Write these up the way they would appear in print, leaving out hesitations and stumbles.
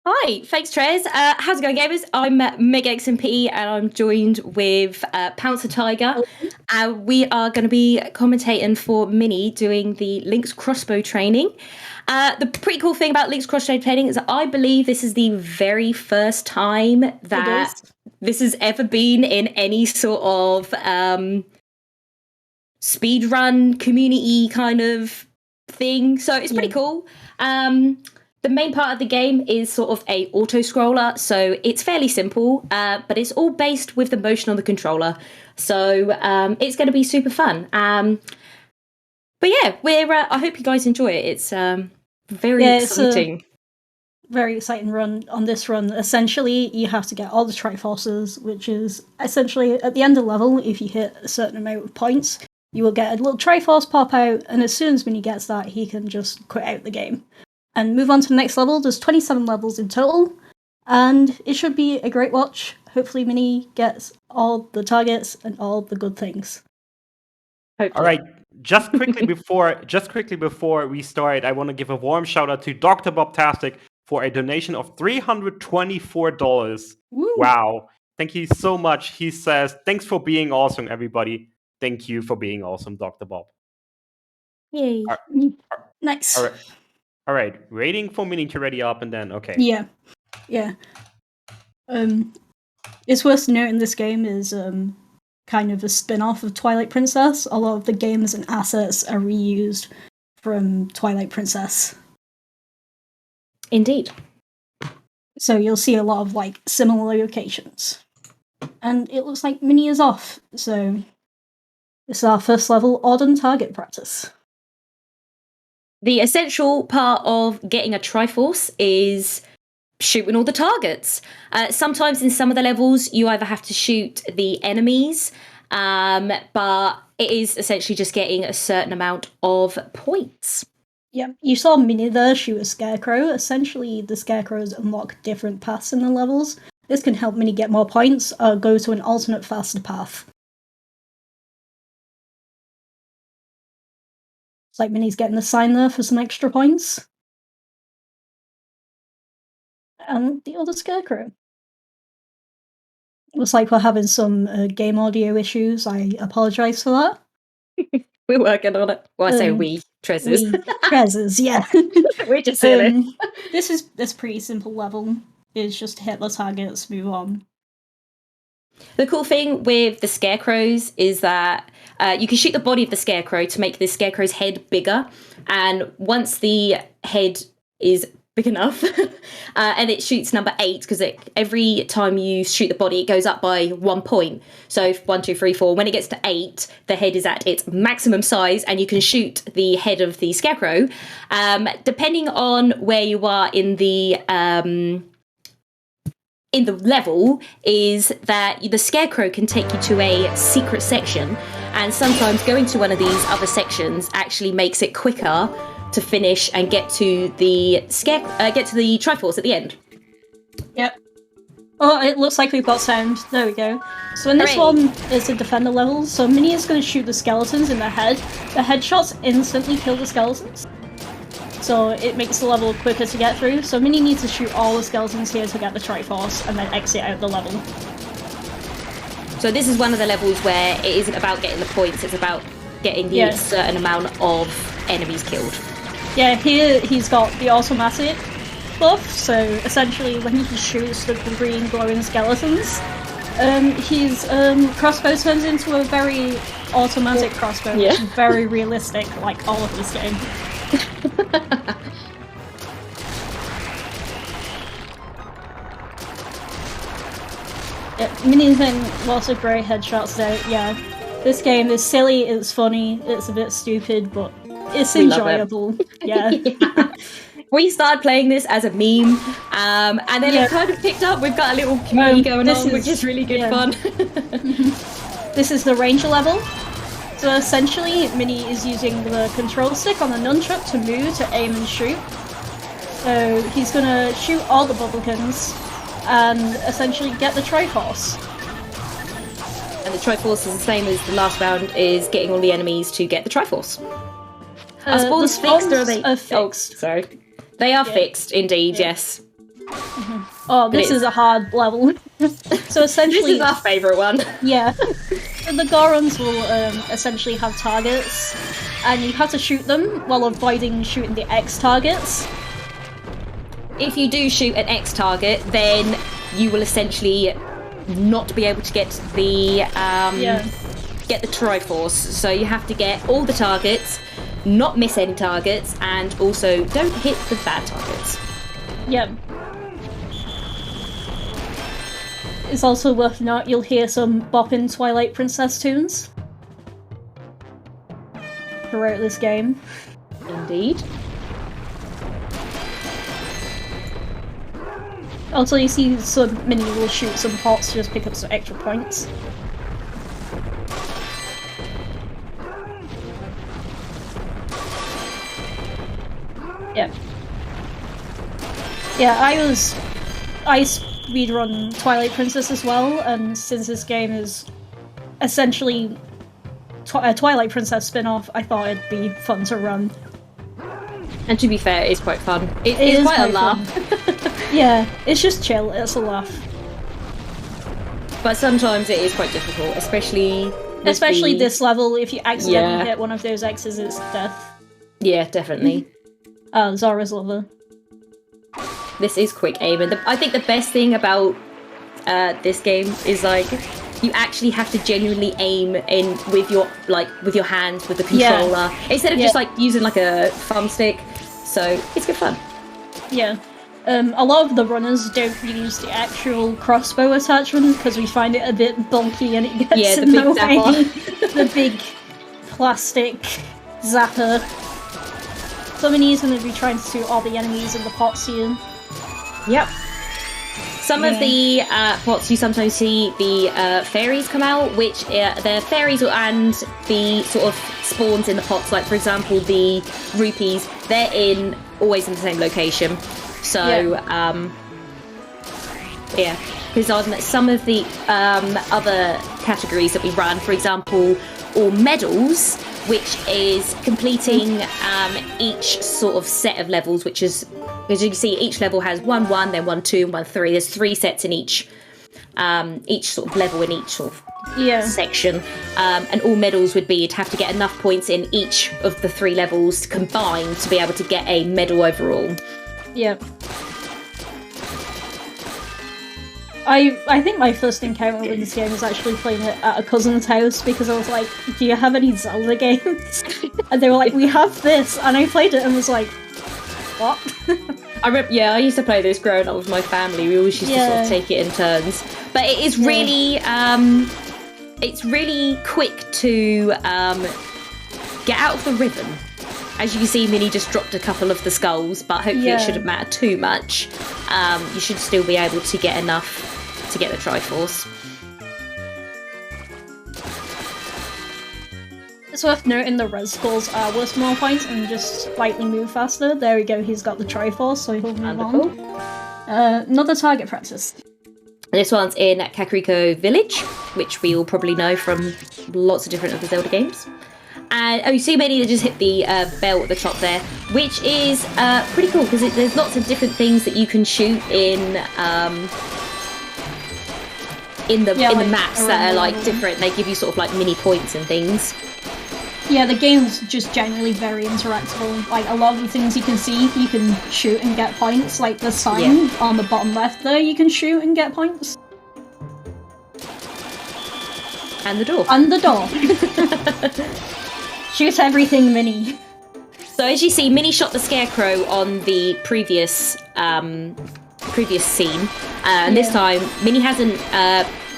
Hi, thanks, Trez. How's it going, gamers? I'm MegaXMP, and I'm joined with Pouncer Tiger. We are going to be commentating for Mini doing the Link's Crossbow training. The pretty cool thing about Link's Crossbow training is that I believe this is the very first time that this has ever been in any sort of speedrun community kind of thing. So it's pretty cool. The main part of the game is sort of a auto-scroller, so it's fairly simple, but it's all based with the motion on the controller. So it's going to be super fun. But yeah, I hope you guys enjoy it. It's very exciting. It's a very exciting run. On this run, essentially, you have to get all the Triforces, which is essentially at the end of the level, if you hit a certain amount of points, you will get a little Triforce pop out, and as soon as Mini gets that, he can just quit out the game and move on to the next level. There's 27 levels in total, and it should be a great watch. Hopefully Mini gets all the targets and all the good things. Hopefully. All right, just quickly before we start, I want to give a warm shout out to Dr. Bobtastic for a donation of $324. Woo. Wow. Thank you so much. He says, "Thanks for being awesome, everybody." Thank you for being awesome, Dr. Bob. Yay. Nice. All right, waiting for Mini to ready up and then, okay. Yeah. It's worth noting this game is kind of a spin-off of Twilight Princess. A lot of the games and assets are reused from Twilight Princess. Indeed. So you'll see a lot of like similar locations. And it looks like Mini is off, so this is our first level odd and target practice. The essential part of getting a Triforce is shooting all the targets. Sometimes in some of the levels, you either have to shoot the enemies, but it is essentially just getting a certain amount of points. Yeah, you saw Mini there shoot a Scarecrow. Essentially, the Scarecrows unlock different paths in the levels. This can help Mini get more points or go to an alternate faster path. It's like Mini's getting a sign there for some extra points. And the other Scarecrow. Looks like we're having some game audio issues. I apologise for that. We're working on it. Well, I say we, Trez's. Trez's, yeah. We're just silly. This is this pretty simple level. It's just hit the targets, move on. The cool thing with the Scarecrows is that you can shoot the body of the Scarecrow to make the Scarecrow's head bigger. And once the head is big enough, and it shoots number 8, because every time you shoot the body, it goes up by 1 point. So 1, 2, 3, 4. When it gets to 8, the head is at its maximum size, and you can shoot the head of the Scarecrow. Depending on where you are in the level, is that the Scarecrow can take you to a secret section, and sometimes going to one of these other sections actually makes it quicker to finish and get to the Triforce at the end. Yep. Oh, it looks like we've got sound. There we go. So in this one, it's a defender level, so Mini is going to shoot the skeletons in the head. The headshots instantly kill the skeletons, so it makes the level quicker to get through. So Mini needs to shoot all the skeletons here to get the Triforce, and then exit out the level. So this is one of the levels where it isn't about getting the points, it's about getting the certain amount of enemies killed. Yeah, here he's got the automatic buff, so essentially when he shoots the green glowing skeletons, his crossbow turns into a very automatic crossbow, which is very realistic, like all of this game. Mini's in lots of great headshots though. Yeah, this game is silly, it's funny, it's a bit stupid, but it's enjoyable. Yeah. We started playing this as a meme, and then it kind of picked up. We've got a little community going on, which is really good fun. This is the ranger level. So essentially, Mini is using the control stick on the nunchuck to move, to aim and shoot. So he's gonna shoot all the bubblegums and essentially get the Triforce. And the Triforce is the same as the last round, is getting all the enemies to get the Triforce. Are spawns fixed or are they? Are fixed. Oh, sorry. They are fixed, indeed, yes. Oh, this is a hard level. So essentially, This is our favourite one. yeah, the Gorons will essentially have targets, and you have to shoot them while avoiding shooting the X targets. If you do shoot an X target, then you will essentially not be able to get the get the Triforce. So you have to get all the targets, not miss any targets, and also don't hit the bad targets. Yeah. It's also worth note you'll hear some bopping Twilight Princess tunes throughout this game. Indeed. Also, you see some Mini will shoot some pots to just pick up some extra points. Yeah. Yeah, I speedrun Twilight Princess as well, and since this game is essentially a Twilight Princess spin-off, I thought it'd be fun to run. And to be fair, it's quite fun. It's quite a laugh. Yeah, it's just chill, it's a laugh. But sometimes it is quite difficult, especially this level, if you accidentally hit one of those X's, it's death. Yeah, definitely. Zora's lover. This is quick aim, and I think the best thing about this game is like you actually have to genuinely aim in with your hands with the controller instead of just like using like a thumbstick. So it's good fun. Yeah. A lot of the runners don't use the actual crossbow attachment because we find it a bit bulky and it gets in the way. The big plastic zapper. So Minnie's going to be trying to shoot all the enemies in the pots here. Yep. Some of the pots you sometimes see the fairies come out, which the fairies and the sort of spawns in the pots, like for example the rupees, they're always in the same location. So because on some of the other categories that we run, for example, or medals, which is completing each sort of set of levels, which is, as you can see, each level has 1-1, then 1-2, and 1-3. There's 3 sets in each sort of level in each sort of section. And all medals would be you'd have to get enough points in each of the 3 levels combined to be able to get a medal overall. Yeah. I think my first encounter with this game was actually playing it at a cousin's house because I was like, do you have any Zelda games? And they were like, we have this. And I played it and was like, what? I used to play this growing up with my family. We always used to sort of take it in turns. But it is really, it's really quick to get out of the rhythm. As you can see, Minnie just dropped a couple of the skulls, but hopefully it shouldn't matter too much. You should still be able to get enough to get the Triforce. It's worth noting the res scores are worth more points and just slightly move faster. There we go, he's got the Triforce, so he'll move on. Another target practice. This one's in Kakariko Village, which we all probably know from lots of different other Zelda games. And you see Minnie just hit the bell at the top there, which is pretty cool because there's lots of different things that you can shoot in the maps that are like different. They give you sort of like mini points and things. Yeah, the game's just generally very interactable. Like a lot of the things you can see, you can shoot and get points. Like the sign on the bottom left there, you can shoot and get points. And the door. And the door. Shoot everything, Minnie. So as you see, Minnie shot the Scarecrow on the previous scene, and this time Minnie hasn't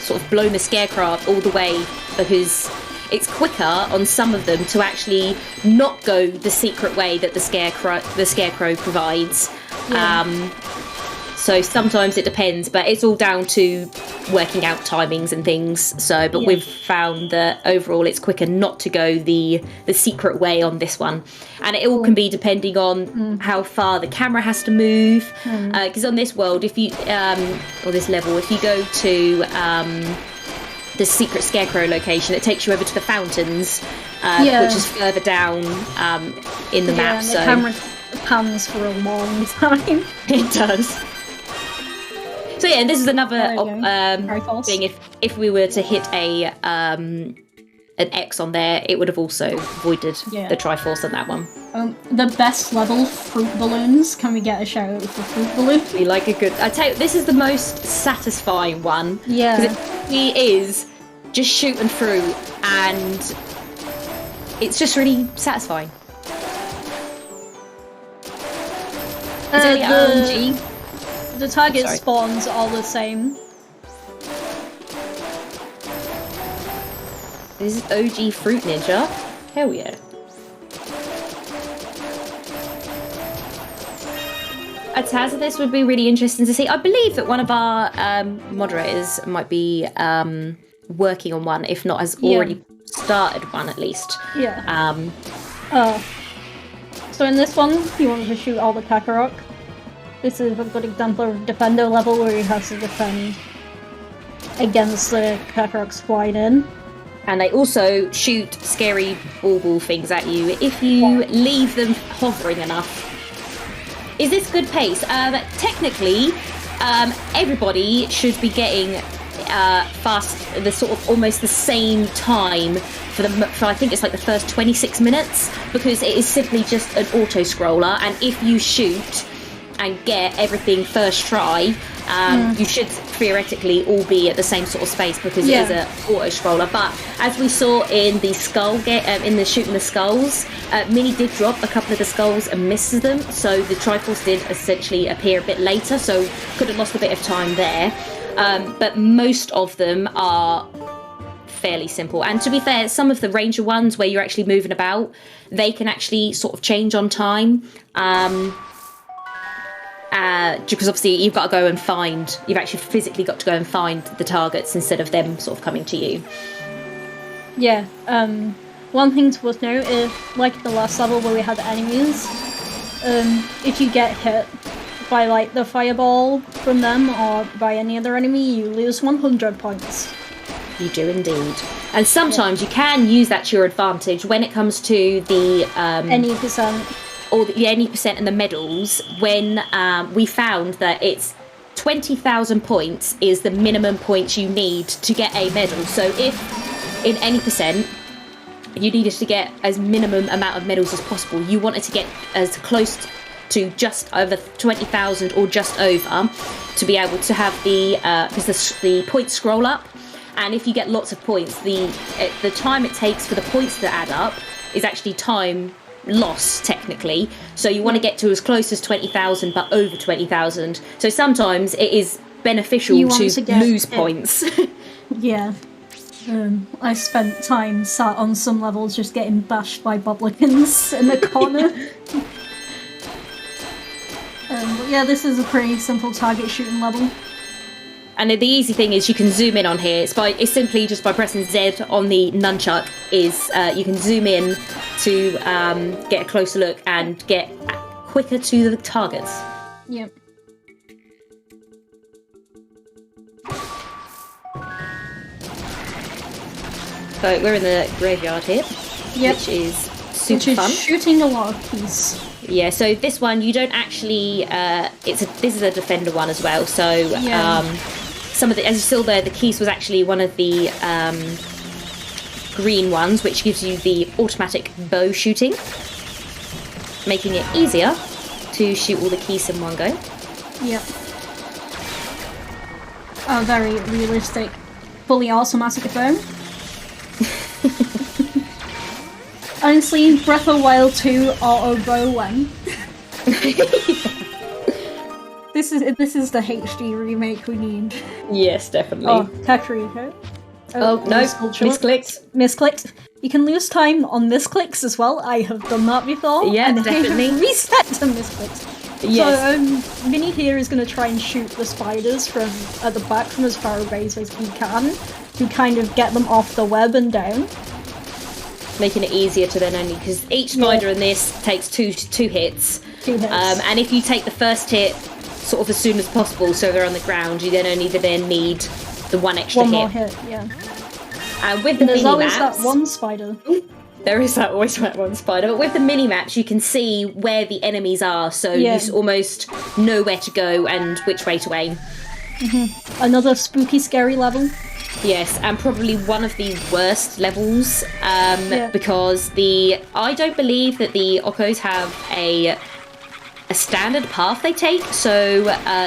sort of blown the Scarecrow up all the way because it's quicker on some of them to actually not go the secret way that the Scarecrow provides. So sometimes it depends, but it's all down to working out timings and things. So, but we've found that overall it's quicker not to go the secret way on this one. And it all can be depending on how far the camera has to move. Because on this world, if you, or this level, if you go to the secret Scarecrow location, it takes you over to the fountains, which is further down in the map. And the camera pans for a long time. It does. So yeah, this is another Triforce. thing. If we were to hit a an X on there, it would have also voided the Triforce on that one. The best level, fruit balloons. Can we get a shout out for fruit balloons? We like a good. I tell you, this is the most satisfying one. Yeah. Because it is just shooting through, and it's just really satisfying. The target spawns are all the same. This is OG Fruit Ninja. Hell yeah. A TAS of this would be really interesting to see. I believe that one of our moderators might be working on one, if not has already started one at least. Yeah. So in this one, you want to shoot all the Kakariko. This is a good example of Defender level where you have to defend against the Kakariko's flying in. And they also shoot scary ball things at you if you leave them hovering enough. Is this good pace? Technically, everybody should be getting fast, the sort of almost the same time for I think it's like the first 26 minutes, because it is simply just an auto scroller, and if you shoot and get everything first try, you should theoretically all be at the same sort of space, because it is an auto scroller. But as we saw in the skull in the shooting the skulls, Mini did drop a couple of the skulls and misses them, so the Triforce did essentially appear a bit later, so could have lost a bit of time there. But most of them are fairly simple. And to be fair, some of the ranger ones where you're actually moving about, they can actually sort of change on time. Because obviously you've got to go and you've actually physically got to go and find the targets instead of them sort of coming to you. Yeah, one thing to note is, like the last level where we had enemies, if you get hit by like the fireball from them or by any other enemy, you lose 100 points. You do indeed. And sometimes you can use that to your advantage when it comes to the... any percent. Or the any percent and the medals, when we found that it's 20,000 points is the minimum points you need to get a medal. So if in any percent you needed to get as minimum amount of medals as possible, you wanted to get as close to just over 20,000 or just over to be able to have the because the points scroll up, and if you get lots of points, the time it takes for the points to add up is actually time loss technically, so you want to get to as close as 20,000 but over 20,000, so sometimes it is beneficial to lose points. Yeah, I spent time sat on some levels just getting bashed by boblicans in the corner. But yeah, this is a pretty simple target shooting level. And the easy thing is you can zoom in on here. It's simply just by pressing Z on the nunchuck. You can zoom in to get a closer look and get quicker to the targets. Yep. So we're in the graveyard here, which is super fun. Shooting a lot of keys. Yeah, so this one you don't actually. This is a defender one as well. So some of the, as you saw there, the keys was actually one of the green ones, which gives you the automatic bow shooting, making it easier to shoot all the keys in one go. Yep. A very realistic, fully automatic bow. Honestly, Breath of the Wild 2 auto bow one. This is the HD remake we need. Yes, definitely. Oh, Kakariko. Oh no, misclicked. Misclicked. You can lose time on misclicks as well. I have done that before. Yeah, and definitely. I have reset to misclicks. Yes. So Minnie here is going to try and shoot the spiders from at the back from as far away as he can to kind of get them off the web and down. Making it easier to then only, because each spider in this takes two hits. 2 hits. And if you take the first hit sort of as soon as possible, so they're on the ground, you then only need the one extra hit. One more hit, yeah. And with the there's always mini-maps, that one spider. there is always that one spider, but with the mini-maps you can see where the enemies are, so you almost know where to go and which way to aim. Another spooky, scary level. Yes, and probably one of the worst levels, because I don't believe that the Okkos have a standard path they take, so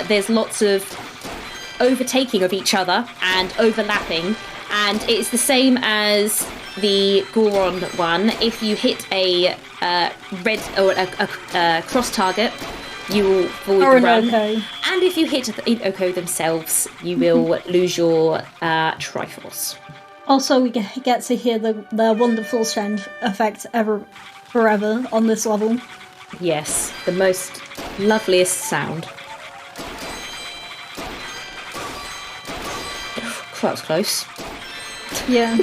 there's lots of overtaking of each other and overlapping, and it's the same as the Goron one. If you hit a red or a cross target, you will void the run. Oko. And if you hit the Oko themselves, you will lose your Triforce. Also, we get to hear the wonderful sound effect forever on this level. Yes, the most loveliest sound. That was close. Yeah.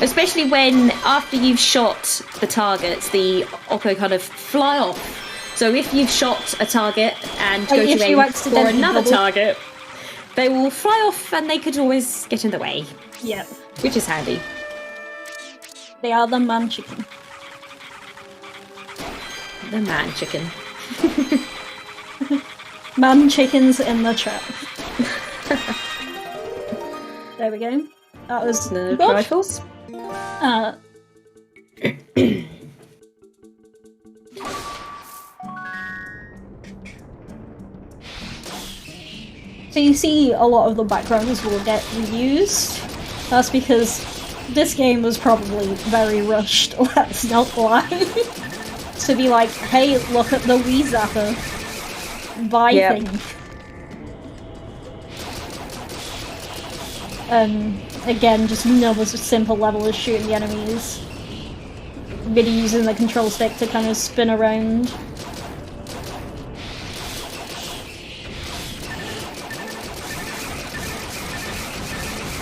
Especially when, after you've shot the targets, the Okko kind of fly off. So if you've shot a target and go to aim for another target, they will fly off and they could always get in the way. Yeah. Which is handy. They are the man chicken. The man chicken. Man chickens in the trap. There we go. That was the good. Rifles. So you see a lot of the backgrounds will get reused. That's because this game was probably very rushed, let's not lie. To be like, hey, look at the Wii Zapper. Buy thing. Again, just another simple level of shooting the enemies. Really using the control stick to kind of spin around.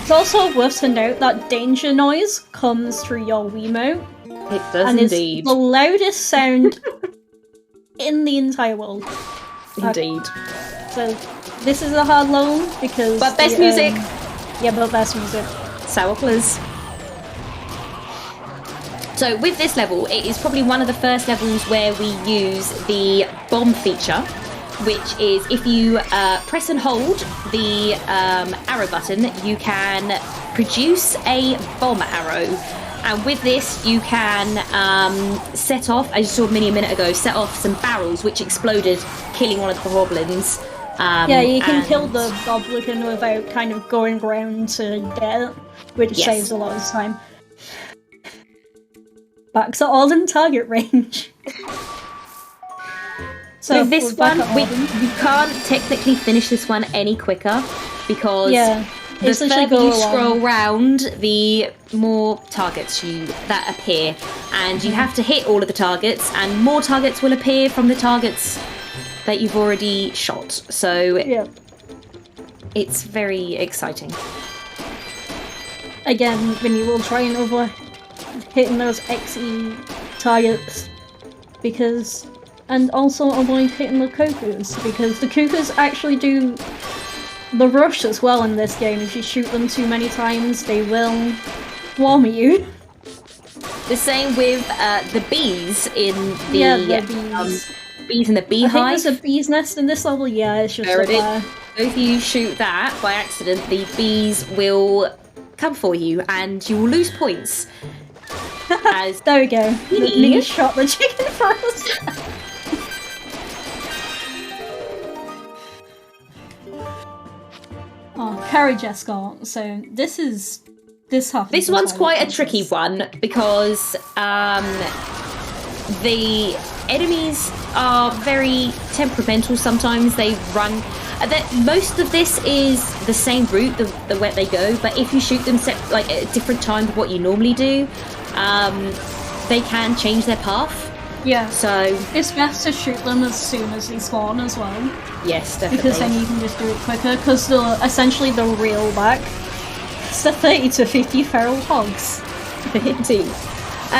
It's also worth to note that danger noise comes through your Wiimote. It does and indeed. It's the loudest sound in the entire world. Indeed. So this is a hard level because... But best music! Yeah, but best music. Sour Please. So with this level, it is probably one of the first levels where we use the bomb feature, which is if you press and hold the arrow button, you can produce a bomb arrow. And with this, you can set off, as you saw a minute ago, set off some barrels which exploded, killing one of the goblins. Yeah, you can kill the goblin without kind of going around to get it, which saves a lot of time. Back to Alden target range. So this one, we can't technically finish this one any quicker because the further you scroll around, the more targets that appear, and you have to hit all of the targets, and more targets will appear from the targets that you've already shot. So it's very exciting. Again, when you will try and avoid hitting those XE targets, and also avoid hitting the cuckoos, because the cuckoos actually do the rush as well in this game. If you shoot them too many times, they will warm you. The same with the bees in the bees in the beehive. I think there's a bee's nest in this level. Yeah, it's just up there. So if you shoot that by accident, the bees will come for you, and you will lose points. As there we go. Me shot the chicken for us. Carriage escort. So this one's quite a tricky one because the enemies are very temperamental. Sometimes they run. Most of this is the same route, the way they go. But if you shoot them at a different time to what you normally do, they can change their path. Yeah. So it's best to shoot them as soon as they spawn as well. Yes, definitely. Because then you can just do it quicker. Because essentially the reel back. It's the 30 to 50 feral hogs. Indeed.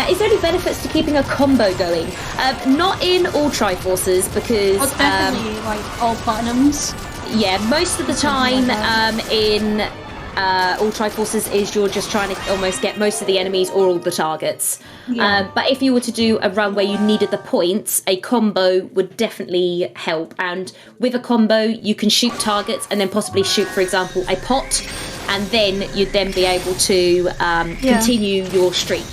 Is there any benefits to keeping a combo going? Not in all Triforces because definitely all platinums. Yeah, most of the time in all Triforces is you're just trying to almost get most of the enemies or all the targets. Yeah. But if you were to do a run where you needed the points, a combo would definitely help. And with a combo, you can shoot targets and then possibly shoot, for example, a pot, and then you'd then be able to continue your streak.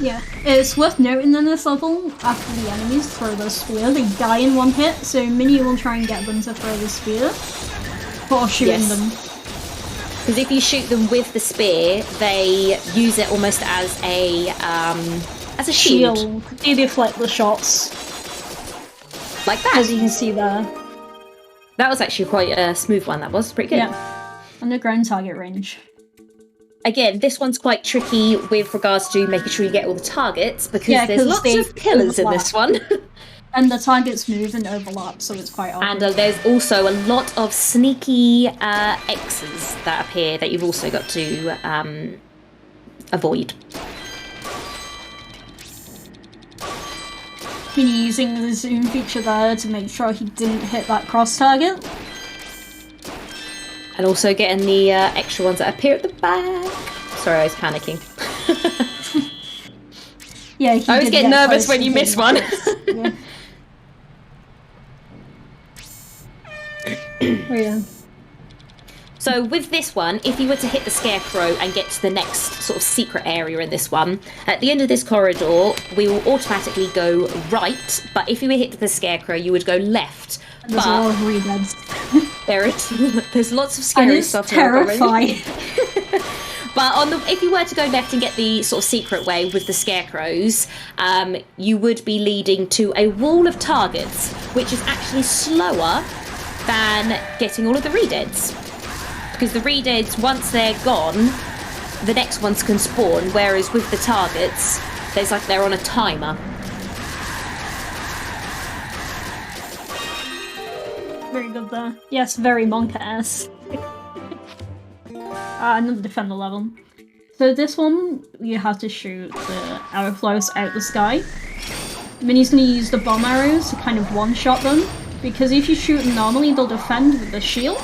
Yeah, it's worth noting in this level, after the enemies throw their spear, they die in one hit, so Mini will try and get them to throw the spear before shooting them. Because if you shoot them with the spear, they use it almost as a shield. They deflect the shots. Like that. As you can see there. That was actually quite a smooth one, that was. Pretty good. Yeah. Underground target range. Again, this one's quite tricky with regards to making sure you get all the targets, because there's lots of pillars in this one. And the targets move and overlap, so it's quite awkward. And there's also a lot of sneaky X's that appear that you've also got to avoid. Mini using the zoom feature there to make sure he didn't hit that cross target. And also getting the extra ones that appear at the back. Sorry, I was panicking. Yeah, I always get nervous when you miss one. Yeah. Oh, yeah. So with this one, if you were to hit the Scarecrow and get to the next sort of secret area in this one, at the end of this corridor, we will automatically go right, but if you were hit the Scarecrow, you would go left. There's a lot of redeads. There's lots of scary stuff. Terrifying. But if you were to go left and get the sort of secret way with the Scarecrows, you would be leading to a wall of targets, which is actually slower than getting all of the redeads. Because the redeads, once they're gone, the next ones can spawn, whereas with the targets, they're on a timer. Very good there. Yes, very Monka-esque. Another defender level. So this one, you have to shoot the arrow flows out the sky. Mini's going to use the bomb arrows to kind of one-shot them, because if you shoot them normally, they'll defend with the shield.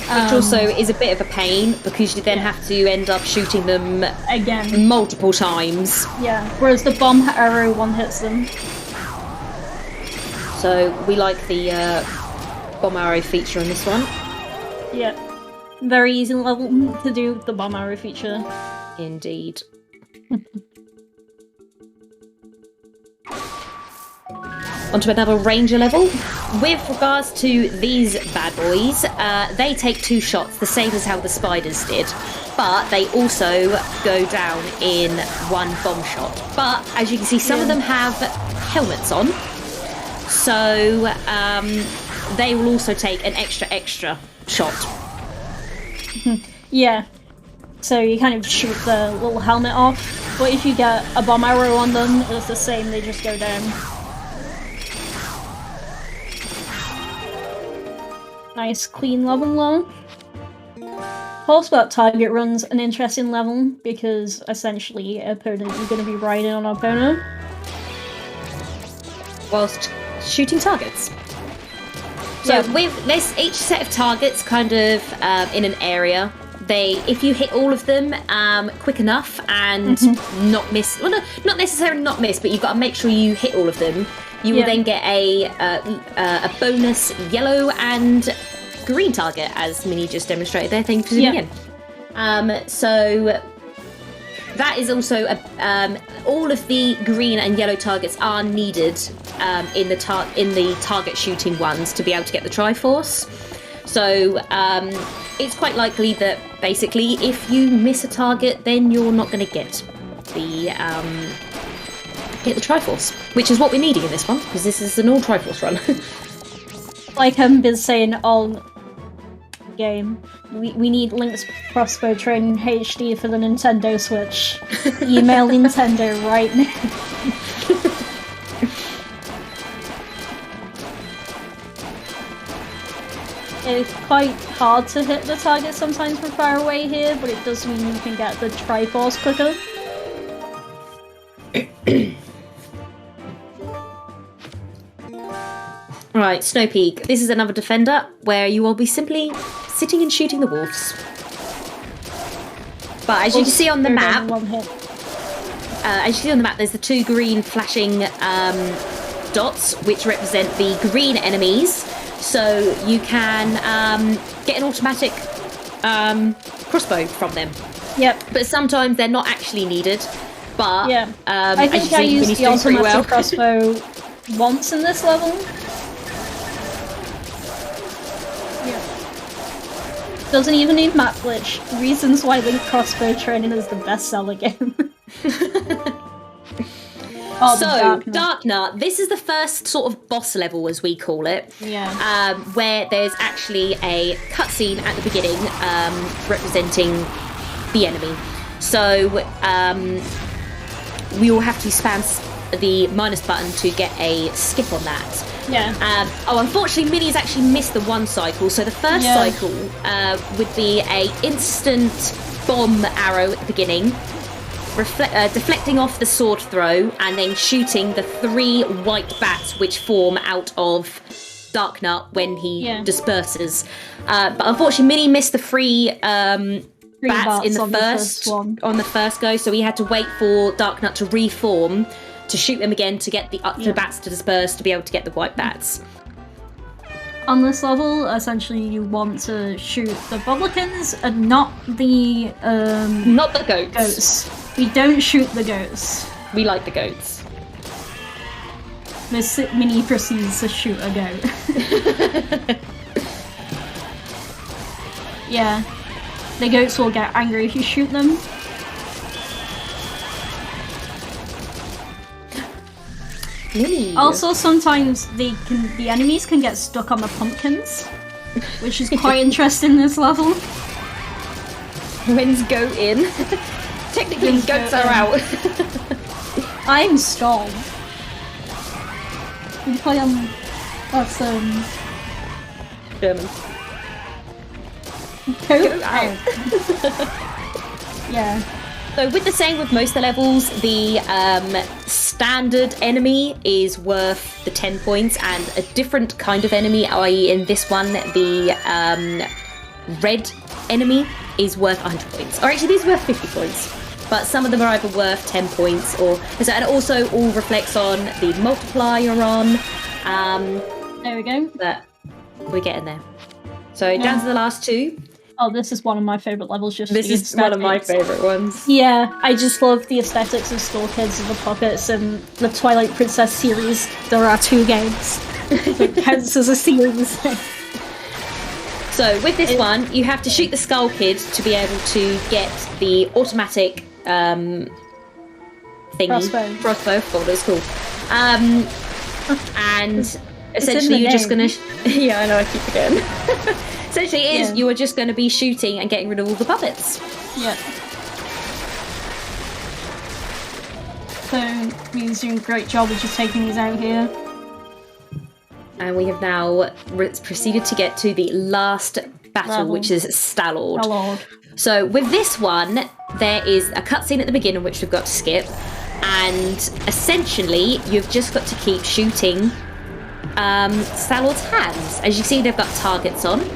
Which also is a bit of a pain, because you then have to end up shooting them again multiple times. Yeah, whereas the bomb arrow one-hits them. So we like the bomb arrow feature on this one. Yeah. Very easy level to do the bomb arrow feature. Indeed. Onto another ranger level. With regards to these bad boys, they take 2 shots, the same as how the spiders did. But they also go down in 1 bomb shot. But as you can see, some of them have helmets on. So they will also take an extra shot. Yeah. So you kind of shoot the little helmet off, but if you get a bomb arrow on them, it's the same, they just go down. Nice clean level though. Horseback target run's an interesting level, because essentially opponent, you're going to be riding on an opponent. Whilst shooting targets. So with this, each set of targets kind of in an area, if you hit all of them quick enough and not miss, well, no, not necessarily not miss, but you've got to make sure you hit all of them. You will then get a bonus yellow and green target, as Mini just demonstrated there. Thank you for zooming in. So that is also all of the green and yellow targets are needed in the target shooting ones to be able to get the Triforce. So it's quite likely that basically if you miss a target, then you're not going to get the Triforce, which is what we're needing in this one, because this is an all Triforce run. Like I've been saying all game, we need Link's Crossbow Training HD for the Nintendo Switch. Email Nintendo right now. It's quite hard to hit the target sometimes from far away here, but it does mean you can get the Triforce quicker. Right, Snow Peak. This is another defender where you will be simply sitting and shooting the wolves. But as you can see on the They're map, only one hit. as you see on the map, there's the 2 green flashing dots, which represent the green enemies. So you can get an automatic crossbow from them. Yep. But sometimes they're not actually needed. But Yeah. as I you think see, I used Minnie's the doing pretty automatic well. crossbow once in this level. Yeah. Doesn't even need map glitch. Reasons why Link Crossbow Training is the best-seller game. Oh, So, the Darknut, this is the first sort of boss level, as we call it. Yeah. Where there's actually a cutscene at the beginning representing the enemy. So, we all have to spam the minus button to get a skip on that. Yeah. Unfortunately, Minnie's actually missed the 1 cycle. So the first cycle would be a instant bomb arrow at the beginning, deflecting off the sword throw, and then shooting the 3 white bats which form out of Darknut when he disperses. But unfortunately, Minnie missed the 3 bats in the first one. On the first go, so we had to wait for Darknut to reform to shoot them again to get the bats to disperse to be able to get the white bats. On this level, essentially, you want to shoot the Boblikins and not the goats. We don't shoot the goats. We like the goats. Miss Minnie proceeds to shoot a goat. Yeah. The goats will get angry if you shoot them. Minnie. Also, sometimes the enemies can get stuck on the pumpkins, which is quite interesting in this level. When's goat in? Technically, goats are out. I'm stalled. We play on... That's, German. Goat out. Yeah. So with the same with most of the levels, the standard enemy is worth the 10 points, and a different kind of enemy, i.e. in this one, the red enemy is worth 100 points. Or actually, these are worth 50 points. But some of them are either worth 10 points, or... And it also all reflects on the multiplier you're on. There we go. But we're getting there. So down to the last 2. Oh, this is one of my favourite levels. This is one of my favourite ones. Yeah, I just love the aesthetics of Store Kids and the Puppets and the Twilight Princess series. There are 2 games. It counts as a series. So with this one, you have to shoot the Skull Kid to be able to get the automatic thingy. Crossbow, I forgot what it's called. And essentially you're just gonna... yeah, I know, I keep forgetting. Essentially it is, you are just going to be shooting and getting rid of all the puppets. Yeah. So, Means doing a great job of just taking these out here. And we have now proceeded to get to the last battle, which is Stalord. So with this one, there is a cutscene at the beginning which we've got to skip, and essentially you've just got to keep shooting Stalord's hands. As you see, they've got targets on.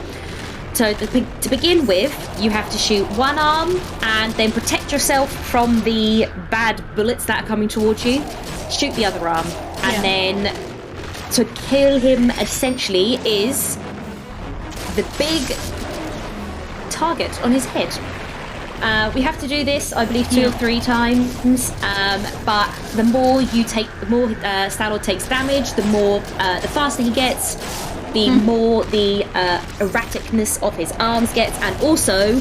So to begin with, you have to shoot one arm and then protect yourself from the bad bullets that are coming towards you. Shoot the other arm. And then to kill him, essentially, is the big target on his head. We have to do this, I believe, 2 or 3 times. But the more you take, the more Stalord takes damage, the faster he gets, the more the erraticness of his arms gets, and also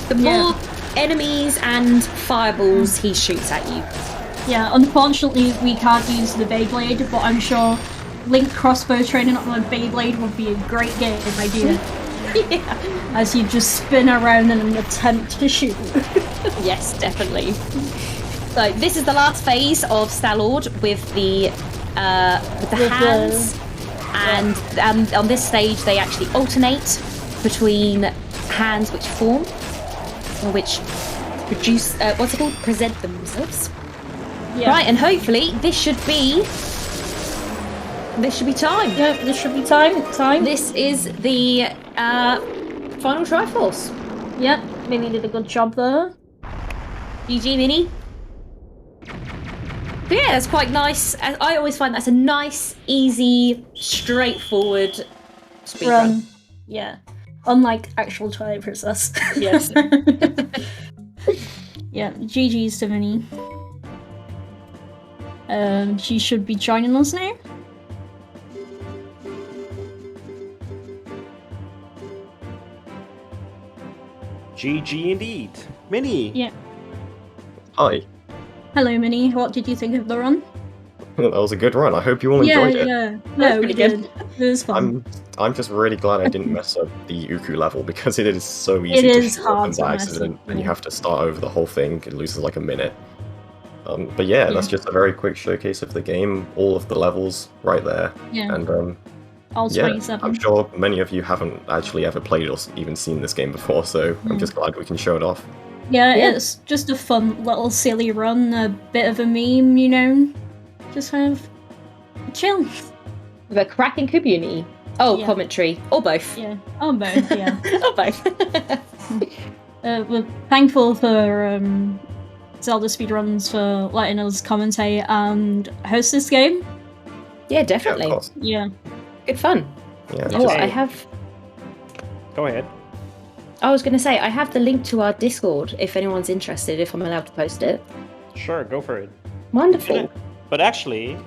the more enemies and fireballs he shoots at you. Yeah, unfortunately we can't use the Beyblade, but I'm sure Link Crossbow Training on a Beyblade would be a great game idea. As you just spin around in an attempt to shoot. Yes, definitely. So this is the last phase of Stalord with the hands. And on this stage, they actually alternate between hands which form, or which produce, present themselves. Yeah. Right, and hopefully this should be time. Yeah, this should be time. This is the final Triforce. Yep, Minnie did a good job there. GG, Mini. But yeah, that's quite nice. I always find that's a nice, easy, straightforward speedrun. Run. Yeah. Unlike actual Twilight Princess. Yes. Yeah, GG's to Minnie. She should be joining us now. GG indeed. Minnie. Yeah. Hi. Hello, Minnie. What did you think of the run? That was a good run. I hope you all enjoyed it. Yeah. No, pretty we good. did. It was fun. I'm just really glad I didn't mess up the Uku level because it is so easy It to is shoot up hard to by mess accident, up, and you yeah. have to start over the whole thing. It loses like a minute. But yeah, that's just a very quick showcase of the game. All of the levels right there, Yeah. and All yeah, 27. I'm sure many of you haven't actually ever played or even seen this game before, so I'm just glad we can show it off. Yeah, Yeah. it's just a fun little silly run, a bit of a meme, you know? Just kind of chill. With a cracking community. Oh, Yeah. commentary. Or both. Yeah, on both, yeah. Or both. We're thankful for Zelda Speedruns for letting us commentate and host this game. Yeah, Yeah, definitely. of course. Yeah. Good fun. Yeah, Oh, Okay. I have. Go ahead. I was going to say, I have the link to our Discord if anyone's interested, if I'm allowed to post it. Sure, go for it. Wonderful. But actually...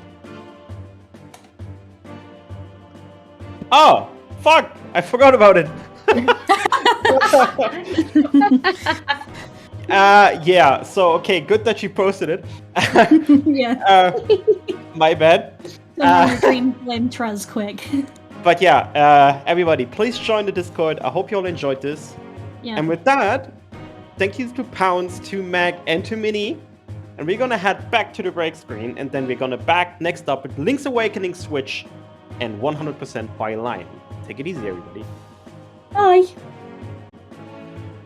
Oh! Fuck! I forgot about it! Yeah, so, okay, good that you posted it. Yeah. My bad. Green flame Traz quick. But yeah, everybody, please join the Discord. I hope you all enjoyed this. Yeah. And with that, thank you to Pounds, to Meg, and to Minnie. And we're gonna head back to the break screen, and then we're gonna back next up with Link's Awakening Switch and 100% by line. Take it easy, everybody. Bye.